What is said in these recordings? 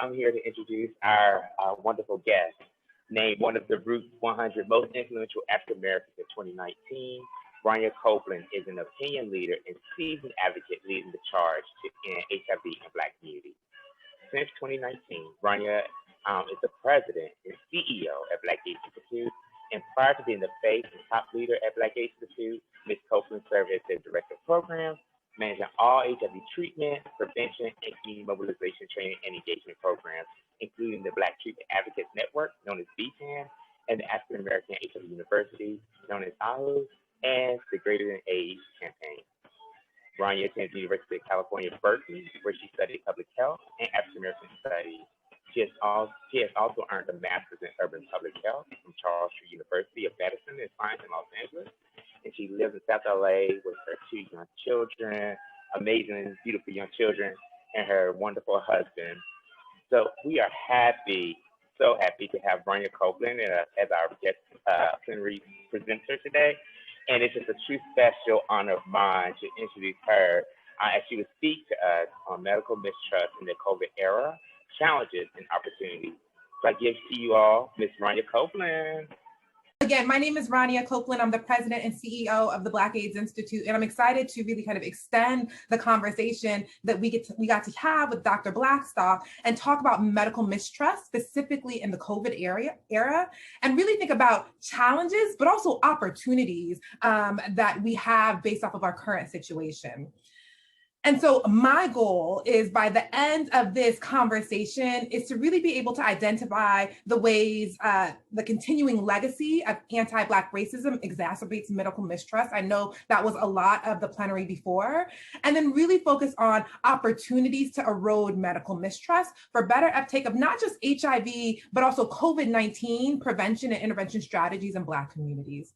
I'm here to introduce our wonderful guest, named one of the Root 100 most influential African Americans in 2019. Raniyah Copeland is an opinion leader and seasoned advocate leading the charge to end HIV in Black communities. Since 2019, Raniyah is the president and CEO at Black AIDS Institute, and prior to being the face and top leader at Black AIDS Institute, Ms. Copeland served as the director of programs, managing all HIV treatment, prevention, and community mobilization training and engagement programs, including the Black Treatment Advocates Network, known as BTAN, and the African American HIV University, known as AHU, and the Greater Than AIDS campaign. Raniyah attended the University of California, Berkeley, where she studied public health and African American studies. She has also earned a master's in urban public health from Charles Street University of Medicine and Science in Los Angeles. And she lives in South LA with her 2 young children, amazing, beautiful young children, and her wonderful husband. So we are so happy to have Raniyah Copeland as our guest plenary presenter today. And it's just a true special honor of mine to introduce her as she will speak to us on medical mistrust in the COVID era, challenges and opportunities. So I give to you all Ms. Raniyah Copeland. Again, my name is Raniyah Copeland. I'm the president and CEO of the Black AIDS Institute, and I'm excited to really kind of extend the conversation that we got to have with Dr. Blackstock and talk about medical mistrust, specifically in the COVID era, and really think about challenges, but also opportunities that we have based off of our current situation. And so my goal is, by the end of this conversation, is to really be able to identify the ways the continuing legacy of anti-Black racism exacerbates medical mistrust. I know that was a lot of the plenary before. And then really focus on opportunities to erode medical mistrust for better uptake of not just HIV, but also COVID-19 prevention and intervention strategies in Black communities.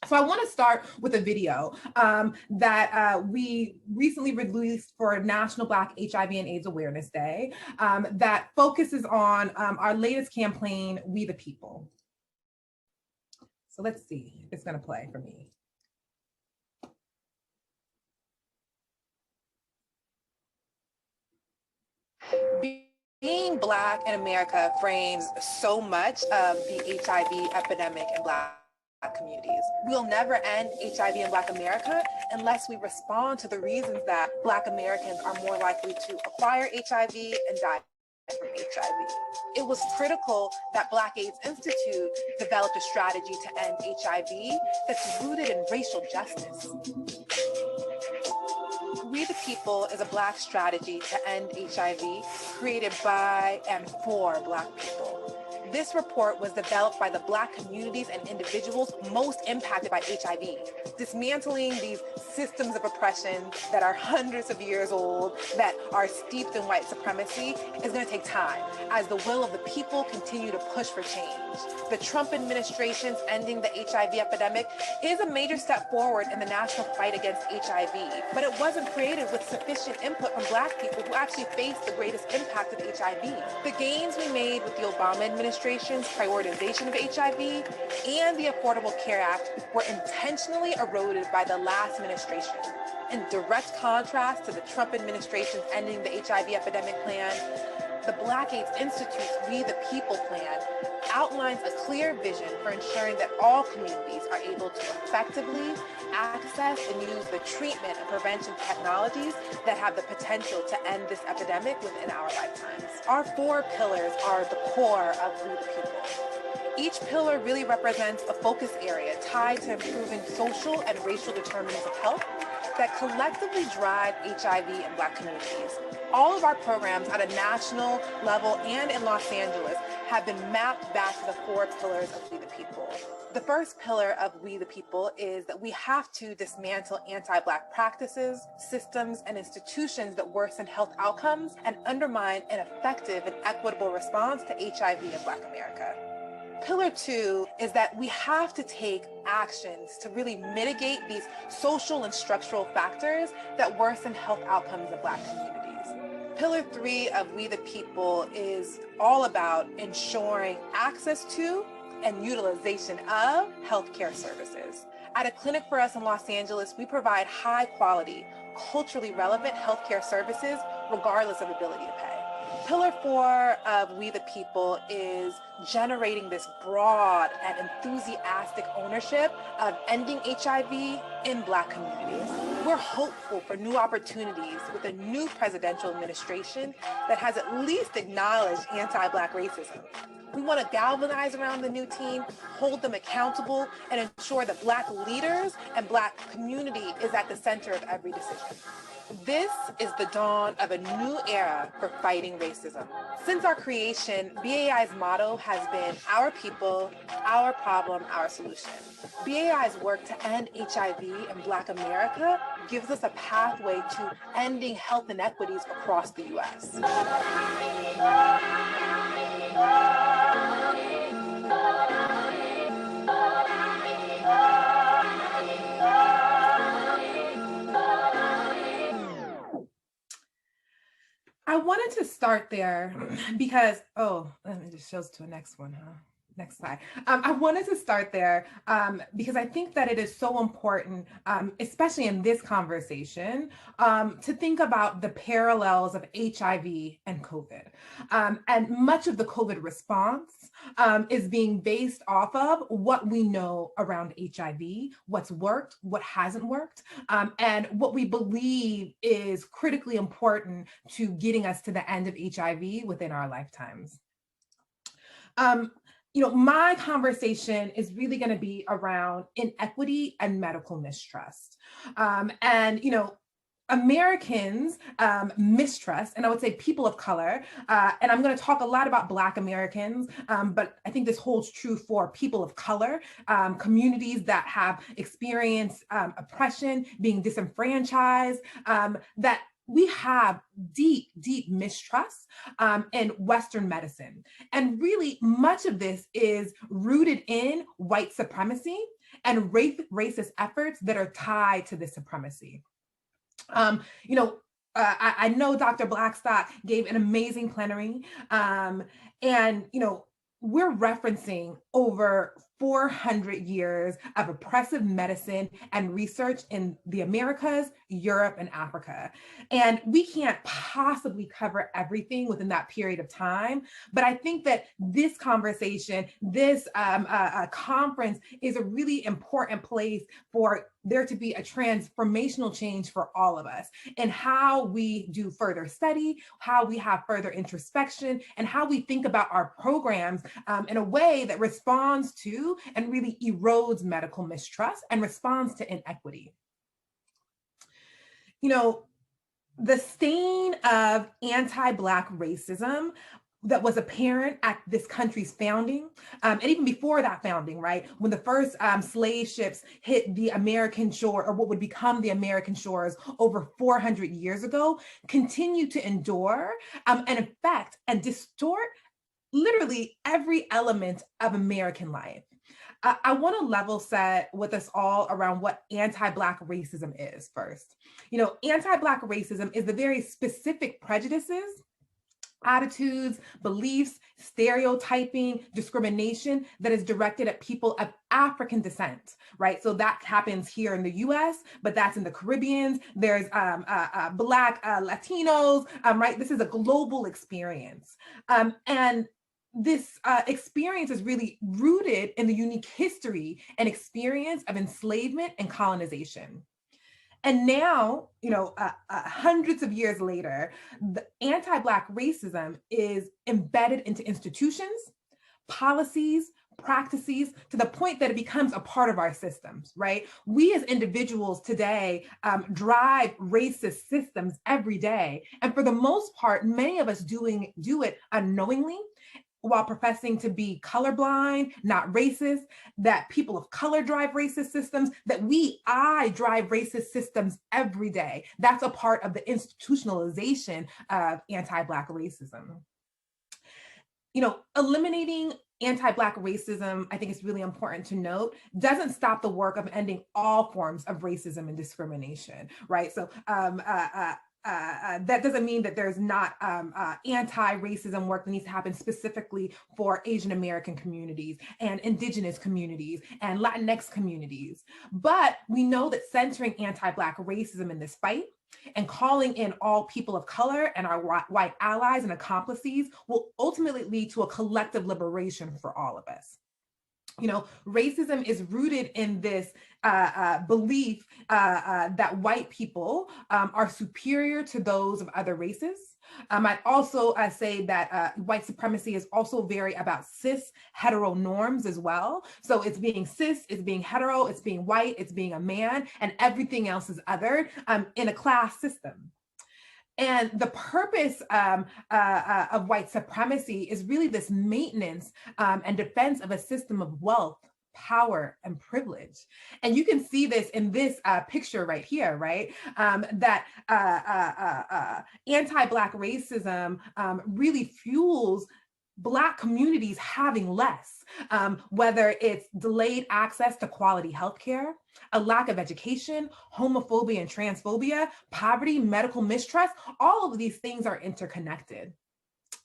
So I want to start with a video that we recently released for National Black HIV and AIDS Awareness Day that focuses on our latest campaign, We the People. So let's see if it's going to play for me. Being Black in America frames so much of the HIV epidemic in Black communities. We'll never end HIV in Black America unless we respond to the reasons that Black Americans are more likely to acquire HIV and die from HIV. It was critical that Black AIDS Institute developed a strategy to end HIV that's rooted in racial justice. We the People is a Black strategy to end HIV created by and for Black people. This report was developed by the Black communities and individuals most impacted by HIV. Dismantling these systems of oppression that are hundreds of years old, that are steeped in white supremacy, is going to take time as the will of the people continue to push for change. The Trump administration's ending the HIV epidemic is a major step forward in the national fight against HIV, but it wasn't created with sufficient input from Black people who actually face the greatest impact of HIV. The gains we made with the Obama administration's prioritization of HIV and the Affordable Care Act were intentionally eroded by the last administration. In direct contrast to the Trump administration's ending the HIV epidemic plan, the Black AIDS Institute's We the People plan outlines a clear vision for ensuring that all communities are able to effectively access and use the treatment and prevention technologies that have the potential to end this epidemic within our lifetimes. Our 4 pillars are the core of We the People. Each pillar really represents a focus area tied to improving social and racial determinants of health that collectively drive HIV in Black communities. All of our programs at a national level and in Los Angeles have been mapped back to the 4 pillars of We the People. The first pillar of We the People is that we have to dismantle anti-Black practices, systems, and institutions that worsen health outcomes and undermine an effective and equitable response to HIV in Black America. Pillar 2 is that we have to take actions to really mitigate these social and structural factors that worsen health outcomes in Black communities. Pillar 3 of We the People is all about ensuring access to and utilization of healthcare services. At a clinic for us in Los Angeles, we provide high quality, culturally relevant healthcare services regardless of ability to pay. Pillar 4 of We the People is generating this broad and enthusiastic ownership of ending HIV in Black communities. We're hopeful for new opportunities with a new presidential administration that has at least acknowledged anti-Black racism. We want to galvanize around the new team, hold them accountable, and ensure that Black leaders and Black community is at the center of every decision. This is the dawn of a new era for fighting racism. Since our creation, BAI's motto has been our people, our problem, our solution. BAI's work to end HIV in Black America gives us a pathway to ending health inequities across the U.S. I wanted to start there because, it just shows to the next one, huh? Next slide. I wanted to start there because I think that it is so important, especially in this conversation, to think about the parallels of HIV and COVID. And much of the COVID response is being based off of what we know around HIV, what's worked, what hasn't worked, and what we believe is critically important to getting us to the end of HIV within our lifetimes. My conversation is really going to be around inequity and medical mistrust. Americans mistrust, and I would say people of color, and I'm going to talk a lot about Black Americans, but I think this holds true for people of color, communities that have experienced oppression, being disenfranchised, that we have deep, deep mistrust in Western medicine. And really, much of this is rooted in white supremacy and racist efforts that are tied to this supremacy. I know Dr. Blackstock gave an amazing plenary, we're referencing over 400 years of oppressive medicine and research in the Americas, Europe, and Africa. And we can't possibly cover everything within that period of time. But I think that this conversation, this conference is a really important place for there to be a transformational change for all of us and how we do further study, how we have further introspection, and how we think about our programs in a way that responds to and really erodes medical mistrust and responds to inequity. The stain of anti-Black racism that was apparent at this country's founding, and even before that founding, right? When the first slave ships hit the American shore, or what would become the American shores over 400 years ago, continue to endure and affect and distort literally every element of American life. I want to level set with us all around what anti-Black racism is first. Anti-Black racism is the very specific prejudices, attitudes, beliefs, stereotyping, discrimination that is directed at people of African descent, right? So that happens here in the US, but that's in the Caribbean. There's Black Latinos, right? This is a global experience. And this experience is really rooted in the unique history and experience of enslavement and colonization. And now, hundreds of years later, the anti-Black racism is embedded into institutions, policies, practices, to the point that it becomes a part of our systems, right? We as individuals today drive racist systems every day. And for the most part, many of us do it unknowingly, while professing to be colorblind, not racist, that people of color drive racist systems, that I drive racist systems every day. That's a part of the institutionalization of anti-Black racism. Eliminating anti-Black racism, I think it's really important to note, doesn't stop the work of ending all forms of racism and discrimination, right? So that doesn't mean that there's not anti-racism work that needs to happen specifically for Asian American communities and Indigenous communities and Latinx communities. But we know that centering anti-Black racism in this fight And calling in all people of color and our white allies and accomplices will ultimately lead to a collective liberation for all of us. You know, racism is rooted in this belief that white people are superior to those of other races. I'd also say that white supremacy is also very about cis hetero norms as well. So it's being cis, it's being hetero, it's being white, it's being a man, and everything else is othered in a class system. And the purpose of white supremacy is really this maintenance and defense of a system of wealth, power, and privilege. And you can see this in this picture right here, right? That anti-Black racism really fuels Black communities having less, whether it's delayed access to quality healthcare, a lack of education, homophobia and transphobia, poverty, medical mistrust. All of these things are interconnected.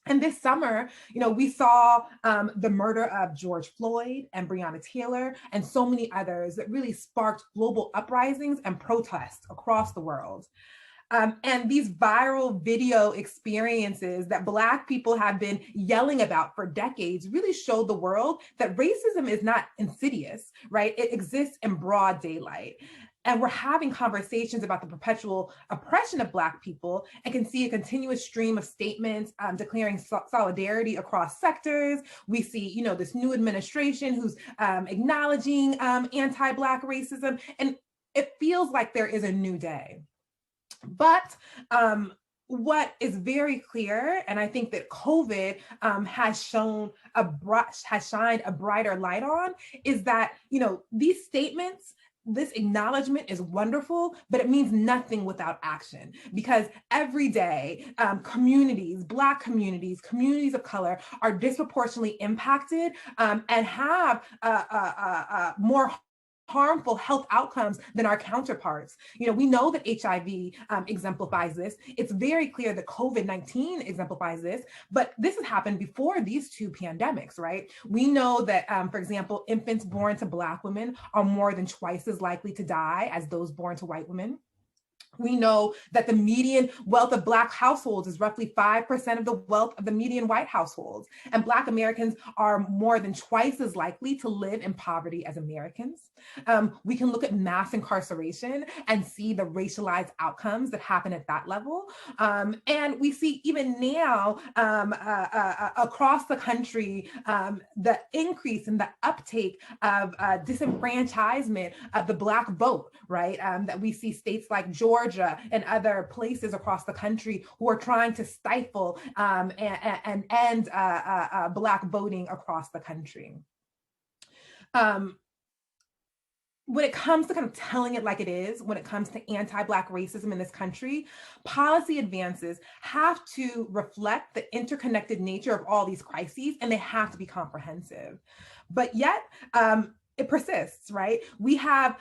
And this summer, you know, we saw the murder of George Floyd and Breonna Taylor and so many others that really sparked global uprisings and protests across the world. And these viral video experiences that Black people have been yelling about for decades really showed the world that racism is not insidious, right? It exists in broad daylight. And we're having conversations about the perpetual oppression of Black people and can see a continuous stream of statements declaring solidarity across sectors. We see, you know, this new administration who's acknowledging anti-Black racism, and it feels like there is a new day. But what is very clear, and I think that COVID has shined a brighter light on, is that, you know, these statements, this acknowledgement is wonderful, but it means nothing without action. Because every day, communities, Black communities, communities of color are disproportionately impacted and have more harmful health outcomes than our counterparts. You know, we know that HIV exemplifies this. It's very clear that COVID-19 exemplifies this, but this has happened before these two pandemics, right? We know that, for example, infants born to Black women are more than twice as likely to die as those born to white women. We know that the median wealth of Black households is roughly 5% of the wealth of the median white households. And Black Americans are more than twice as likely to live in poverty as Americans. We can look at mass incarceration and see the racialized outcomes that happen at that level. And we see even now across the country, the increase in the uptake of disenfranchisement of the Black vote, right? That we see states like Georgia and other places across the country who are trying to stifle and end Black voting across the country. When it comes to kind of telling it like it is, when it comes to anti-Black racism in this country, policy advances have to reflect the interconnected nature of all these crises, and they have to be comprehensive. But yet, it persists, right? We have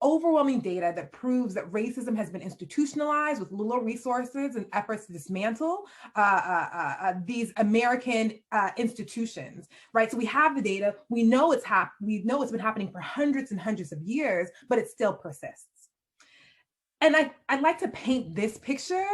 overwhelming data that proves that racism has been institutionalized with little resources and efforts to dismantle these American institutions, right? So we have the data, we know it's been happening for hundreds and hundreds of years, but it still persists. And I'd like to paint this picture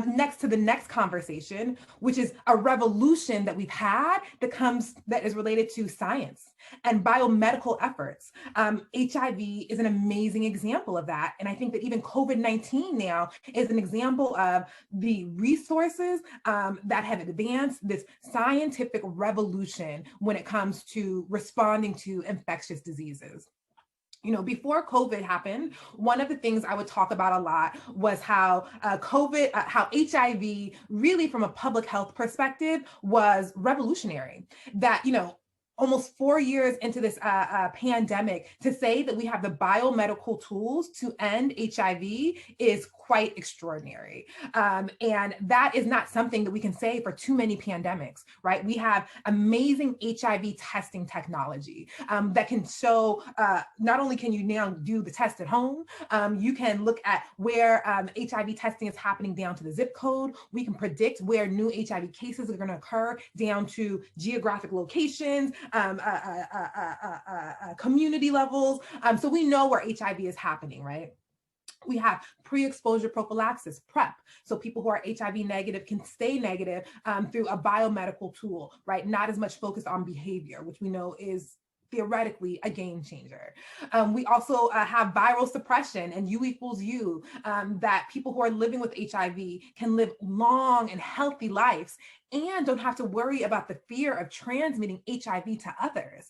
next to the next conversation, which is a revolution that we've had that is related to science and biomedical efforts. HIV is an amazing example of that. And I think that even COVID-19 now is an example of the resources that have advanced this scientific revolution when it comes to responding to infectious diseases. You know, before COVID happened, one of the things I would talk about a lot was how how HIV really from a public health perspective was revolutionary. That, you know, almost 4 years into this pandemic, to say that we have the biomedical tools to end HIV is quite extraordinary. And that is not something that we can say for too many pandemics, right? We have amazing HIV testing technology that can show, not only can you now do the test at home, you can look at where HIV testing is happening down to the zip code. We can predict where new HIV cases are going to occur down to geographic locations, community levels. So we know where HIV is happening, right? We have pre-exposure prophylaxis, PrEP. So people who are HIV negative can stay negative through a biomedical tool, right? Not as much focused on behavior, which we know is theoretically a game changer. We also have viral suppression and U equals U, that people who are living with HIV can live long and healthy lives and don't have to worry about the fear of transmitting HIV to others.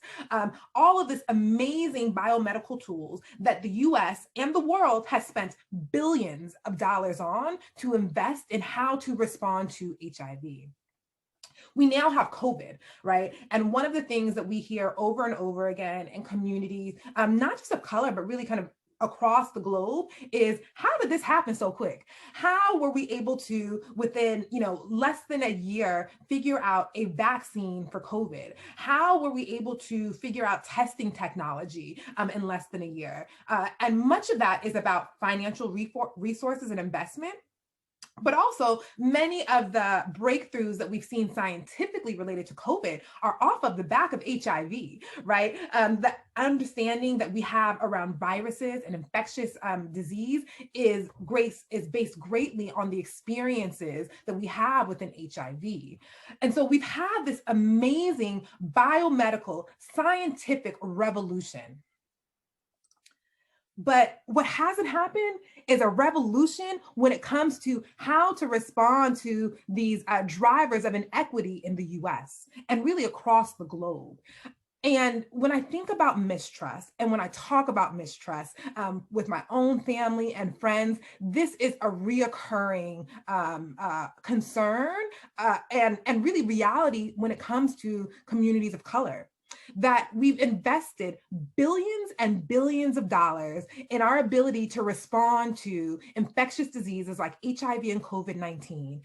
All of this amazing biomedical tools that the US and the world has spent billions of dollars on to invest in how to respond to HIV. We now have COVID, right? And one of the things that we hear over and over again in communities, not just of color, but really kind of across the globe, is how did this happen so quick? How were we able to, within less than a year, figure out a vaccine for COVID? How were we able to figure out testing technology in less than a year? And much of that is about financial resources and investment. But also, many of the breakthroughs that we've seen scientifically related to COVID are off of the back of HIV, right? The understanding that we have around viruses and infectious disease is based greatly on the experiences that we have within HIV. And so we've had this amazing biomedical scientific revolution. But what hasn't happened is a revolution when it comes to how to respond to these drivers of inequity in the US and really across the globe. And when I think about mistrust and when I talk about mistrust with my own family and friends, this is a reoccurring concern and really reality when it comes to communities of color. That we've invested billions and billions of dollars in our ability to respond to infectious diseases like HIV and COVID-19,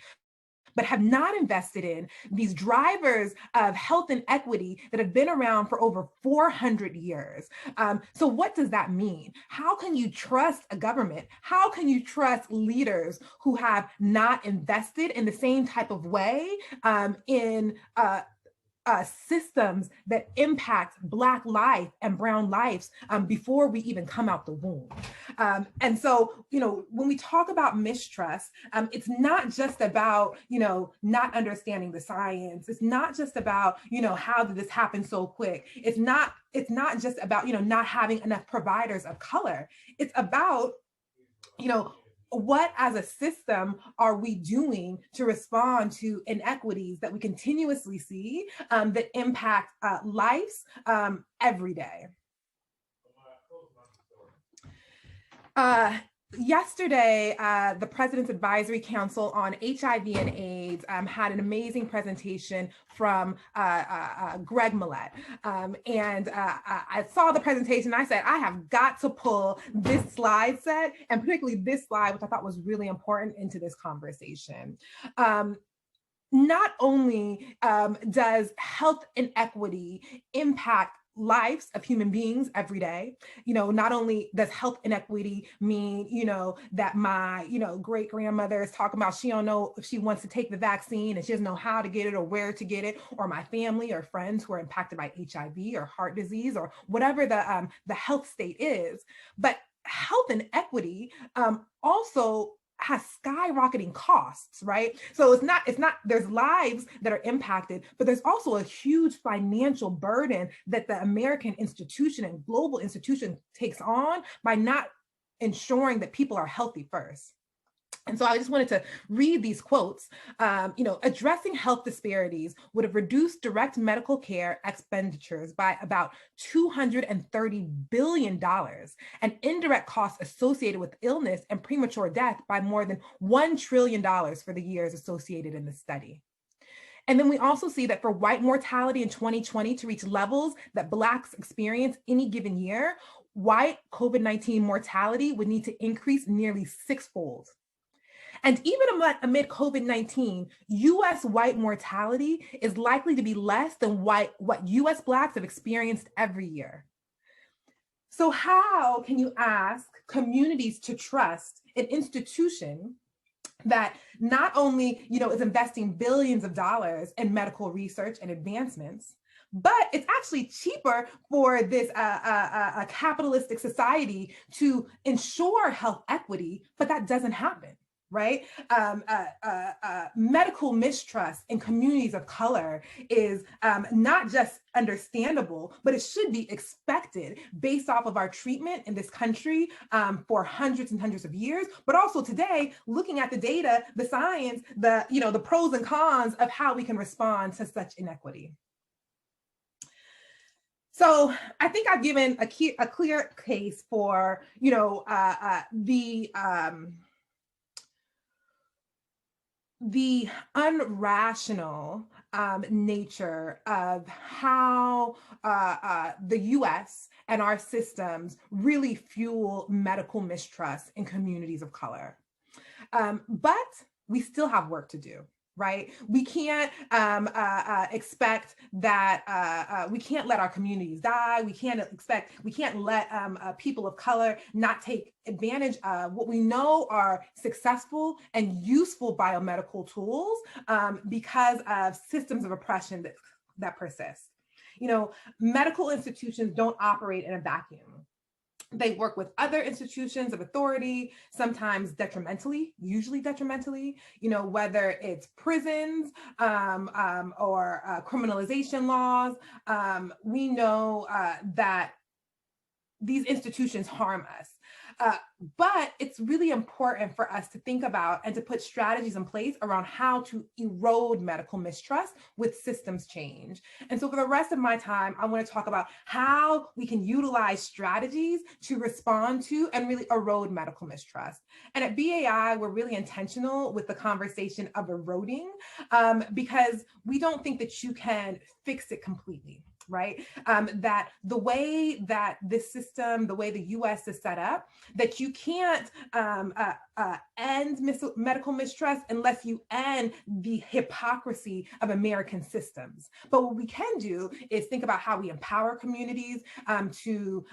but have not invested in these drivers of health and equity that have been around for over 400 years. So what does that mean? How can you trust a government? How can you trust leaders who have not invested in the same type of way in systems that impact Black life and brown lives before we even come out the womb? And so, when we talk about mistrust, it's not just about, not understanding the science. It's not just about, how did this happen so quick? It's not just about, not having enough providers of color. It's about, what as a system are we doing to respond to inequities that we continuously see that impact lives every day? Yesterday, the President's Advisory Council on HIV and AIDS had an amazing presentation from Greg Millett. And I saw the presentation, I said, I have got to pull this slide set, and particularly this slide, which I thought was really important, into this conversation. Not only does health inequity impact lives of human beings every day, not only does health inequity mean, that my, great grandmother is talking about she don't know if she wants to take the vaccine and she doesn't know how to get it or where to get it, or my family or friends who are impacted by HIV or heart disease or whatever the health state is. But health inequity also has skyrocketing costs, right? So it's not, there's lives that are impacted, but there's also a huge financial burden that the American institution and global institution takes on by not ensuring that people are healthy first. And so I just wanted to read these quotes. Addressing health disparities would have reduced direct medical care expenditures by about $230 billion and indirect costs associated with illness and premature death by more than $1 trillion for the years associated in the study. And then we also see that for white mortality in 2020 to reach levels that Blacks experience any given year, white COVID-19 mortality would need to increase nearly sixfold. And even amid COVID-19, US white mortality is likely to be less than what US Blacks have experienced every year. So how can you ask communities to trust an institution that not only, is investing billions of dollars in medical research and advancements, but it's actually cheaper for this a capitalistic society to ensure health equity, but that doesn't happen. Right? Medical mistrust in communities of color is not just understandable, but it should be expected based off of our treatment in this country for hundreds and hundreds of years, but also today, looking at the data, the science, the pros and cons of how we can respond to such inequity. So I think I've given a clear case for, the unrational nature of how the US and our systems really fuel medical mistrust in communities of color. But we still have work to do. Right? We can't expect that we can't let our communities die. We can't let people of color not take advantage of what we know are successful and useful biomedical tools because of systems of oppression that persist. Medical institutions don't operate in a vacuum. They work with other institutions of authority, sometimes detrimentally, usually detrimentally, whether it's prisons or criminalization laws. We know that these institutions harm us. But it's really important for us to think about and to put strategies in place around how to erode medical mistrust with systems change. And so for the rest of my time, I want to talk about how we can utilize strategies to respond to and really erode medical mistrust. And at BAI, we're really intentional with the conversation of eroding because we don't think that you can fix it completely. Right? That the way that this system, the way the US is set up, that you can't end medical mistrust unless you end the hypocrisy of American systems. But what we can do is think about how we empower communities to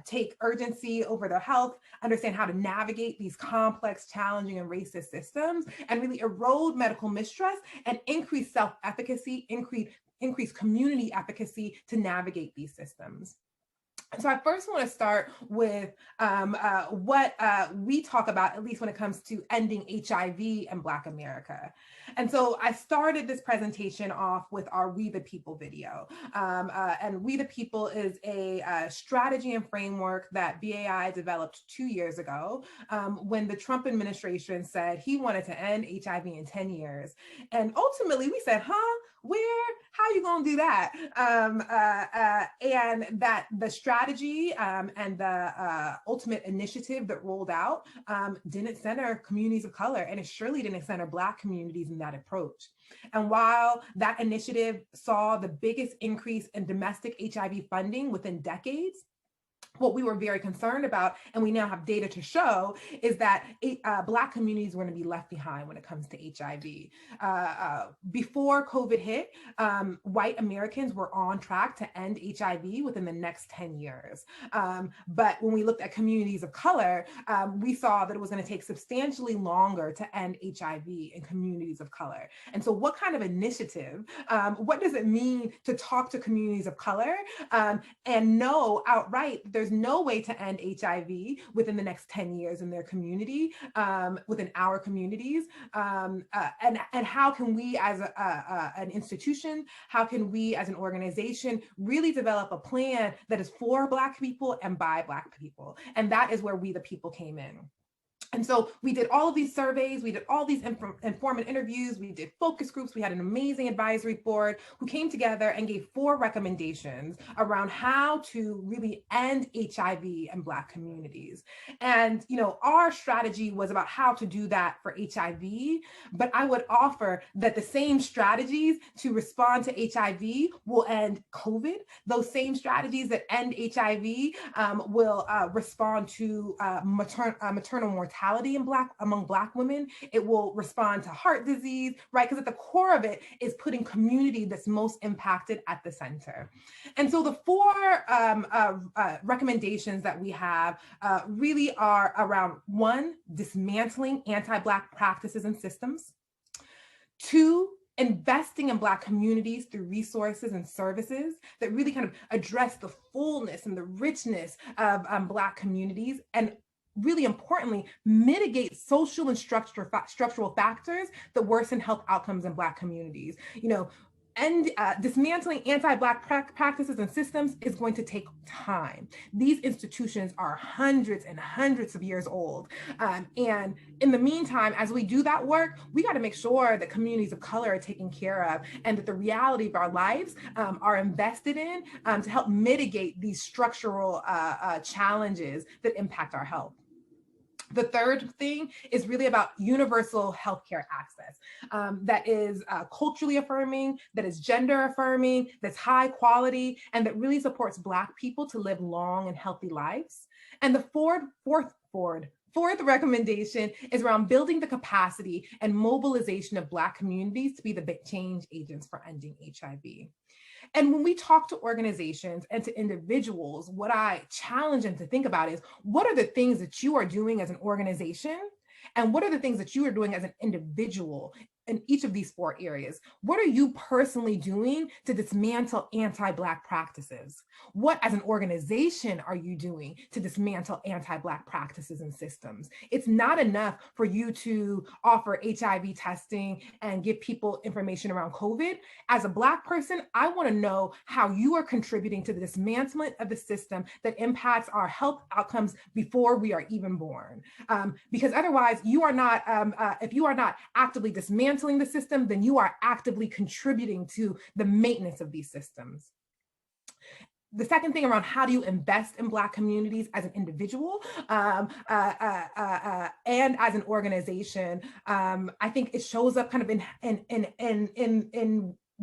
take urgency over their health, understand how to navigate these complex, challenging, and racist systems, and really erode medical mistrust and increase self-efficacy, increase community efficacy to navigate these systems. So I first want to start with what we talk about, at least when it comes to ending HIV in Black America. And so I started this presentation off with our We the People video. And We the People is a strategy and framework that BAI developed 2 years ago when the Trump administration said he wanted to end HIV in 10 years. And ultimately we said, how are you going to do that? And that the strategy and the ultimate initiative that rolled out didn't center communities of color, and it surely didn't center Black communities in that approach. And while that initiative saw the biggest increase in domestic HIV funding within decades, what we were very concerned about, and we now have data to show, is that Black communities were going to be left behind when it comes to HIV. Before COVID hit, white Americans were on track to end HIV within the next 10 years. But when we looked at communities of color, we saw that it was going to take substantially longer to end HIV in communities of color. And so what kind of initiative, what does it mean to talk to communities of color and know outright there's no way to end HIV within the next 10 years in their community, within our communities, and how can we as an institution, how can we as an organization really develop a plan that is for Black people and by Black people? And that is where We the People came in. And so we did all of these surveys, we did all these informant interviews, we did focus groups, we had an amazing advisory board who came together and gave 4 recommendations around how to really end HIV in Black communities. And, our strategy was about how to do that for HIV, but I would offer that the same strategies to respond to HIV will end COVID. Those same strategies that end HIV will respond to maternal mortality among Black women. It will respond to heart disease, right? Because at the core of it is putting community that's most impacted at the center. And so the 4 recommendations that we have really are around 1, dismantling anti-Black practices and systems; 2, investing in Black communities through resources and services that really kind of address the fullness and the richness of Black communities, and really importantly, mitigate social and structural factors that worsen health outcomes in Black communities. And dismantling anti-Black practices and systems is going to take time. These institutions are hundreds and hundreds of years old. And in the meantime, as we do that work, we got to make sure that communities of color are taken care of and that the reality of our lives are invested in to help mitigate these structural challenges that impact our health. The third thing is really about universal healthcare access that is culturally affirming, that is gender affirming, that's high quality, and that really supports Black people to live long and healthy lives. And the fourth recommendation is around building the capacity and mobilization of Black communities to be the change agents for ending HIV. And when we talk to organizations and to individuals, what I challenge them to think about is, what are the things that you are doing as an organization? And what are the things that you are doing as an individual in each of these four areas? What are you personally doing to dismantle anti-Black practices? What as an organization are you doing to dismantle anti-Black practices and systems? It's not enough for you to offer HIV testing and give people information around COVID. As a Black person, I want to know how you are contributing to the dismantlement of the system that impacts our health outcomes before we are even born. Because otherwise, you are not, if you are not actively dismantling the system, then you are actively contributing to the maintenance of these systems. The second thing around how do you invest in Black communities as an individual and as an organization, I think it shows up kind of in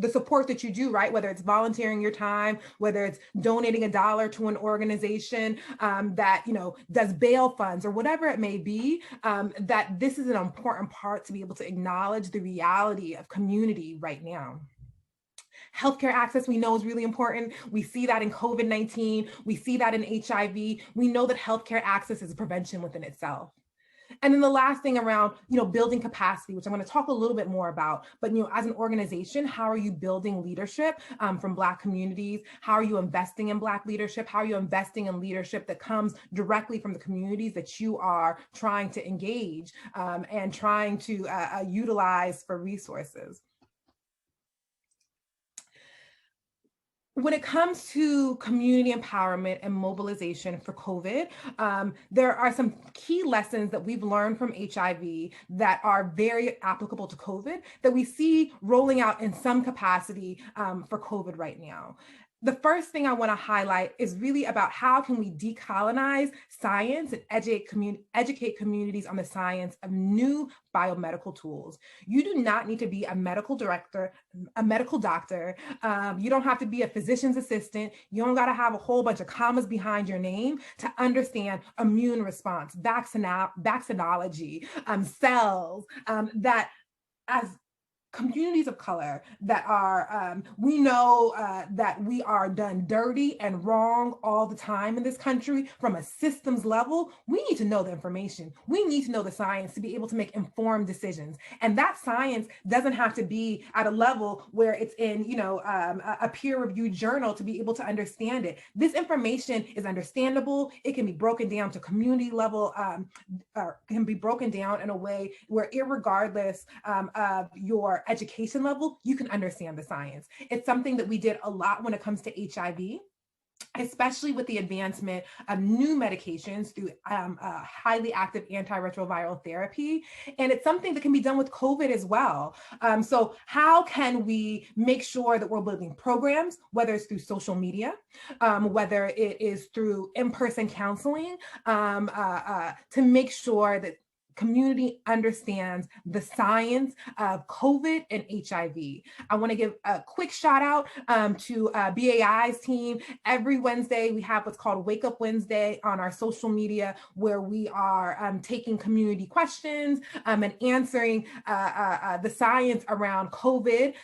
the support that you do, right? Whether it's volunteering your time, whether it's donating $1 to an organization that does bail funds or whatever it may be, that this is an important part to be able to acknowledge the reality of community right now. Healthcare access, we know, is really important. We see that in COVID-19. We see that in HIV. We know that healthcare access is a prevention within itself. And then the last thing around, building capacity, which I'm going to talk a little bit more about, but, as an organization, how are you building leadership from Black communities? How are you investing in Black leadership? How are you investing in leadership that comes directly from the communities that you are trying to engage and trying to utilize for resources? When it comes to community empowerment and mobilization for COVID, there are some key lessons that we've learned from HIV that are very applicable to COVID that we see rolling out in some capacity for COVID right now. The first thing I want to highlight is really about how can we decolonize science and educate communities on the science of new biomedical tools. You do not need to be a medical director, a medical doctor. You don't have to be a physician's assistant. You don't got to have a whole bunch of commas behind your name to understand immune response, vaccinology, cells, that as communities of color that are, we know that we are done dirty and wrong all the time in this country from a systems level. We need to know the information. We need to know the science to be able to make informed decisions. And that science doesn't have to be at a level where it's in, a peer-reviewed journal to be able to understand it. This information is understandable. It can be broken down to community level, can be broken down in a way where irregardless of your education level, you can understand the science. It's something that we did a lot when it comes to HIV, especially with the advancement of new medications through highly active antiretroviral therapy. And it's something that can be done with COVID as well. So how can we make sure that we're building programs, whether it's through social media, whether it is through in-person counseling, to make sure that community understands the science of COVID and HIV. I want to give a quick shout out to BAI's team. Every Wednesday, we have what's called Wake Up Wednesday on our social media, where we are taking community questions and answering the science around COVID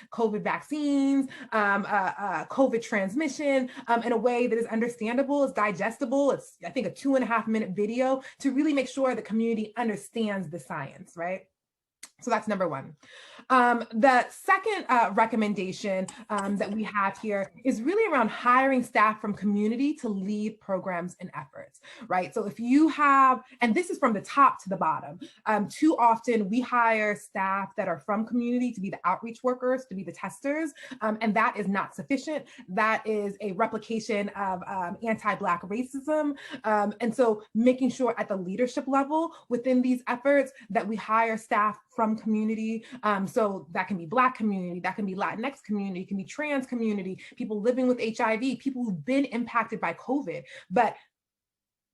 vaccines, COVID transmission in a way that is understandable, is digestible. It's, I think, a 2.5-minute video to really make sure the community understands the science, right? So that's number one. The second recommendation that we have here is really around hiring staff from community to lead programs and efforts, right? So if you have, and this is from the top to the bottom, too often we hire staff that are from community to be the outreach workers, to be the testers, and that is not sufficient. That is a replication of anti-Black racism. And so making sure at the leadership level within these efforts that we hire staff from community. So that can be Black community, that can be Latinx community, it can be trans community, people living with HIV, people who've been impacted by COVID. But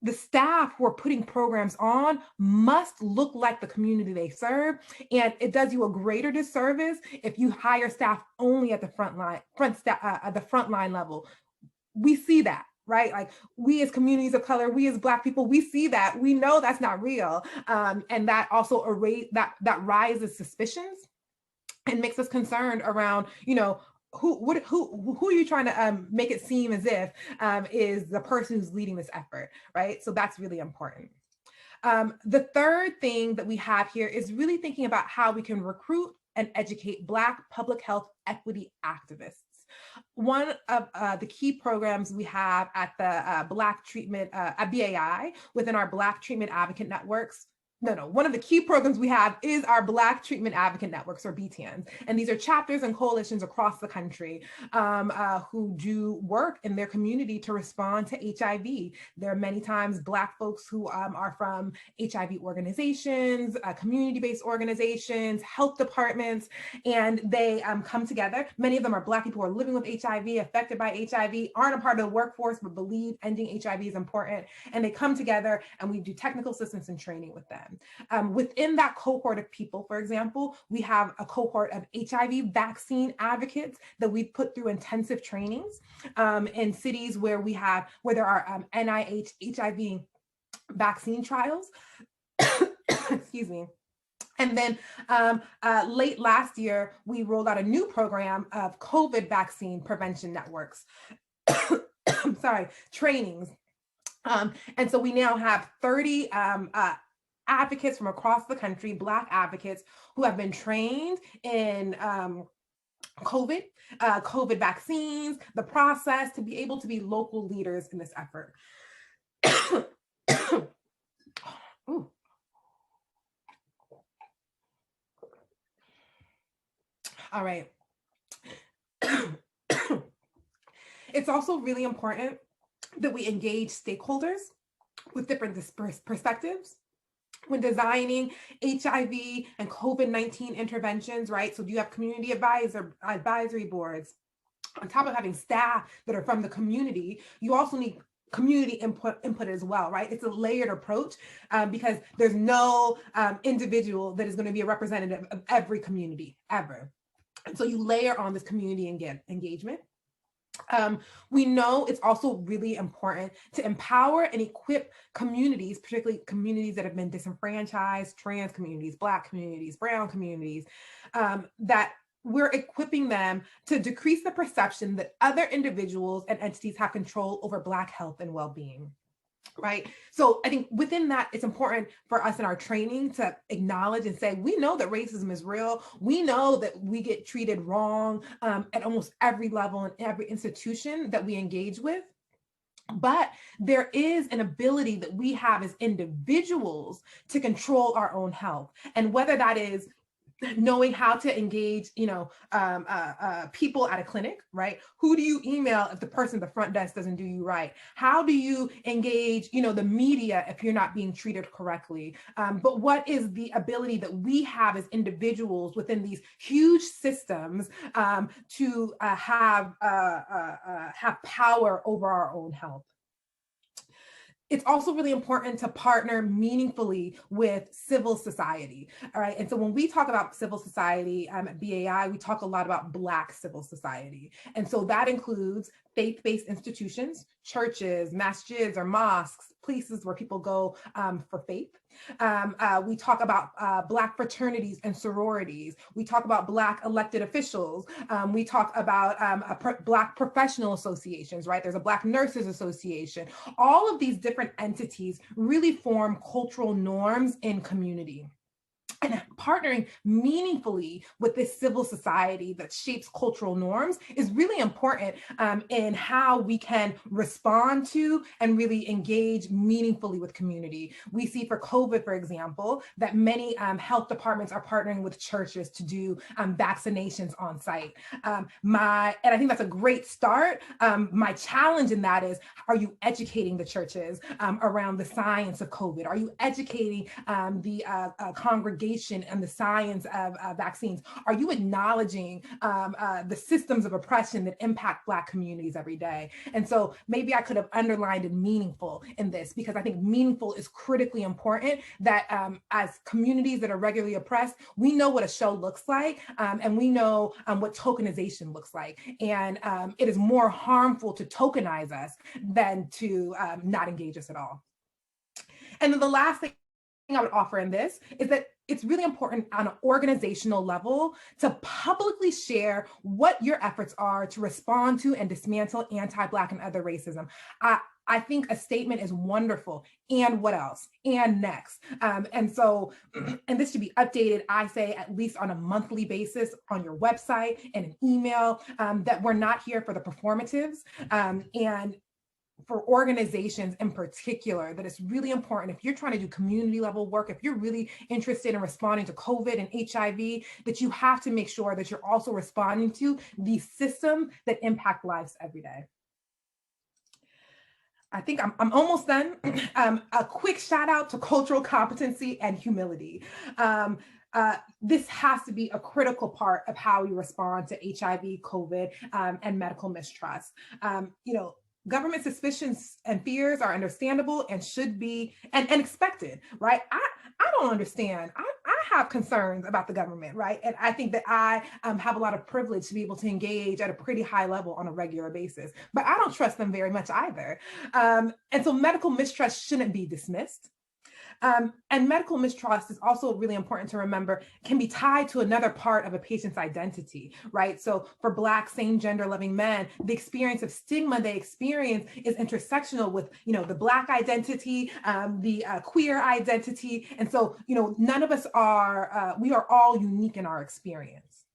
the staff who are putting programs on must look like the community they serve. And it does you a greater disservice if you hire staff only at the frontline level. We see that. Right? Like we as communities of color, we as Black people, we see that, we know that's not real. And that also that raises suspicions and makes us concerned around, you know, who are you trying to make it seem as if is the person who's leading this effort, right? So that's really important. The third thing that we have here is really thinking about how we can recruit and educate Black public health equity activists. One of the key programs we have at the Black treatment, at BAI, within our Black treatment advocate networks, one of the key programs we have is our Black Treatment Advocate Networks, or BTANs. And these are chapters and coalitions across the country who do work in their community to respond to HIV. There are many times Black folks who are from HIV organizations, community-based organizations, health departments, and they come together. Many of them are Black people who are living with HIV, affected by HIV, aren't a part of the workforce, but believe ending HIV is important. And they come together and we do technical assistance and training with them. Within that cohort of people, for example, we have a cohort of HIV vaccine advocates that we put through intensive trainings in cities where there are NIH HIV vaccine trials. Excuse me. And then late last year, we rolled out a new program of COVID vaccine prevention networks. Trainings. And so we now have 30 advocates from across the country, Black advocates who have been trained in COVID vaccines, the process to be able to be local leaders in this effort. All right. It's also really important that we engage stakeholders with different perspectives when designing HIV and COVID-19 interventions, right? So do you have community advisory boards? On top of having staff that are from the community, you also need community input as well, right? It's a layered approach because there's no individual that is going to be a representative of every community ever. And so you layer on this community engagement. We know it's also really important to empower and equip communities, particularly communities that have been disenfranchised, trans communities, Black communities, brown communities, that we're equipping them to decrease the perception that other individuals and entities have control over Black health and well-being. Right. So I think within that, it's important for us in our training to acknowledge and say, we know that racism is real. We know that we get treated wrong at almost every level and every institution that we engage with. But there is an ability that we have as individuals to control our own health. And whether that is knowing how to engage, people at a clinic, right? Who do you email if the person at the front desk doesn't do you right? How do you engage, the media if you're not being treated correctly? But what is the ability that we have as individuals within these huge systems to have power over our own health? It's also really important to partner meaningfully with civil society, all right? And so when we talk about civil society at BAI, we talk a lot about Black civil society. And so that includes faith-based institutions, churches, masjids or mosques, places where people go for faith. We talk about Black fraternities and sororities. We talk about Black elected officials. We talk about Black professional associations, right? There's a Black Nurses Association. All of these different entities really form cultural norms in community. And partnering meaningfully with this civil society that shapes cultural norms is really important in how we can respond to and really engage meaningfully with community. We see for COVID, for example, that many health departments are partnering with churches to do vaccinations on site. And I think that's a great start. My challenge in that is, are you educating the churches around the science of COVID? Are you educating the congregation and the science of vaccines? Are you acknowledging the systems of oppression that impact Black communities every day? And so maybe I could have underlined meaningful in this, because I think meaningful is critically important, that as communities that are regularly oppressed, we know what a show looks like, and we know what tokenization looks like. And it is more harmful to tokenize us than to not engage us at all. And then the last thing I would offer in this is that it's really important on an organizational level to publicly share what your efforts are to respond to and dismantle anti-Black and other racism. I think a statement is wonderful. And what else? And next. And this should be updated, I say, at least on a monthly basis on your website and an email, that we're not here for the performatives. And for organizations in particular, that it's really important, if you're trying to do community level work, if you're really interested in responding to COVID and HIV, that you have to make sure that you're also responding to these systems that impact lives every day. I think I'm almost done. A quick shout out to cultural competency and humility. This has to be a critical part of how we respond to HIV, COVID, and medical mistrust. Government suspicions and fears are understandable and should be and expected, right? I don't understand. I have concerns about the government, right? And I think that I have a lot of privilege to be able to engage at a pretty high level on a regular basis, but I don't trust them very much either. And so medical mistrust shouldn't be dismissed. And medical mistrust is also really important to remember, can be tied to another part of a patient's identity, right? So for Black same gender loving men, the experience of stigma they experience is intersectional with, the Black identity, the queer identity. And so, none of us we are all unique in our experience.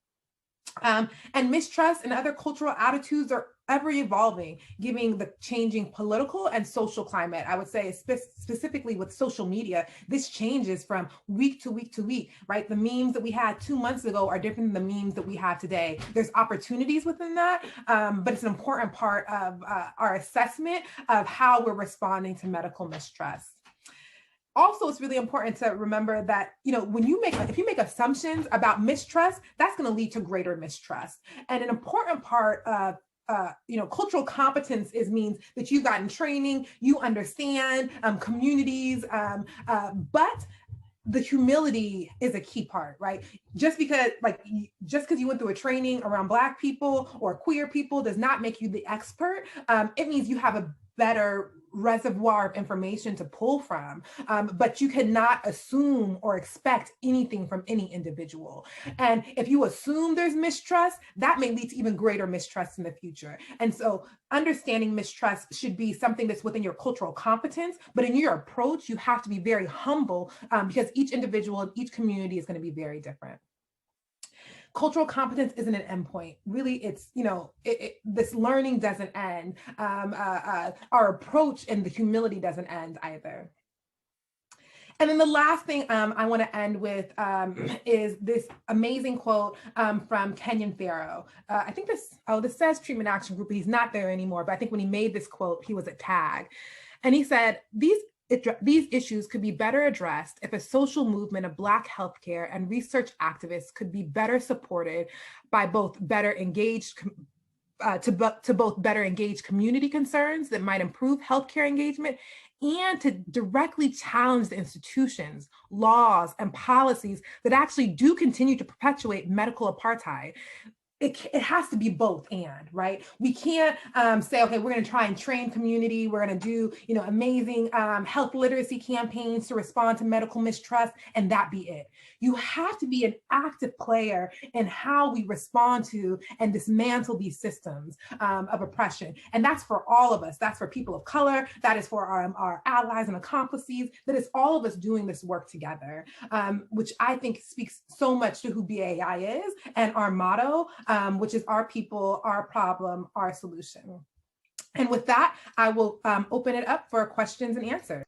And mistrust and other cultural attitudes are ever evolving, given the changing political and social climate. I would say specifically with social media, this changes from week to week to week, right? The memes that we had 2 months ago are different than the memes that we have today. There's opportunities within that, but it's an important part of our assessment of how we're responding to medical mistrust. Also, it's really important to remember that, if you make assumptions about mistrust, that's going to lead to greater mistrust. And an important part of cultural competence means that you've gotten training, you understand communities, but the humility is a key part, right? Just because you went through a training around Black people or queer people does not make you the expert. It means you have a better reservoir of information to pull from, but you cannot assume or expect anything from any individual. And if you assume there's mistrust, that may lead to even greater mistrust in the future. And so understanding mistrust should be something that's within your cultural competence, but in your approach, you have to be very humble, because each individual and each community is going to be very different. Cultural competence isn't an endpoint. Really, it's, this learning doesn't end. Our approach and the humility doesn't end either. And then the last thing I want to end with is this amazing quote from Kenyon Farrow. I think this says Treatment Action Group, but he's not there anymore. But I think when he made this quote, he was at TAG. And he said, these issues could be better addressed if a social movement of Black healthcare and research activists could be better supported by both better engaged community concerns that might improve healthcare engagement, and to directly challenge the institutions, laws, and policies that actually do continue to perpetuate medical apartheid. it has to be both and, right? We can't say, okay, we're going to try and train community. We're going to do, amazing health literacy campaigns to respond to medical mistrust, and that be it. You have to be an active player in how we respond to and dismantle these systems of oppression. And that's for all of us. That's for people of color. That is for our allies and accomplices. That is all of us doing this work together, which I think speaks so much to who BAI is and our motto, which is our people, our problem, our solution. And with that, I will open it up for questions and answers.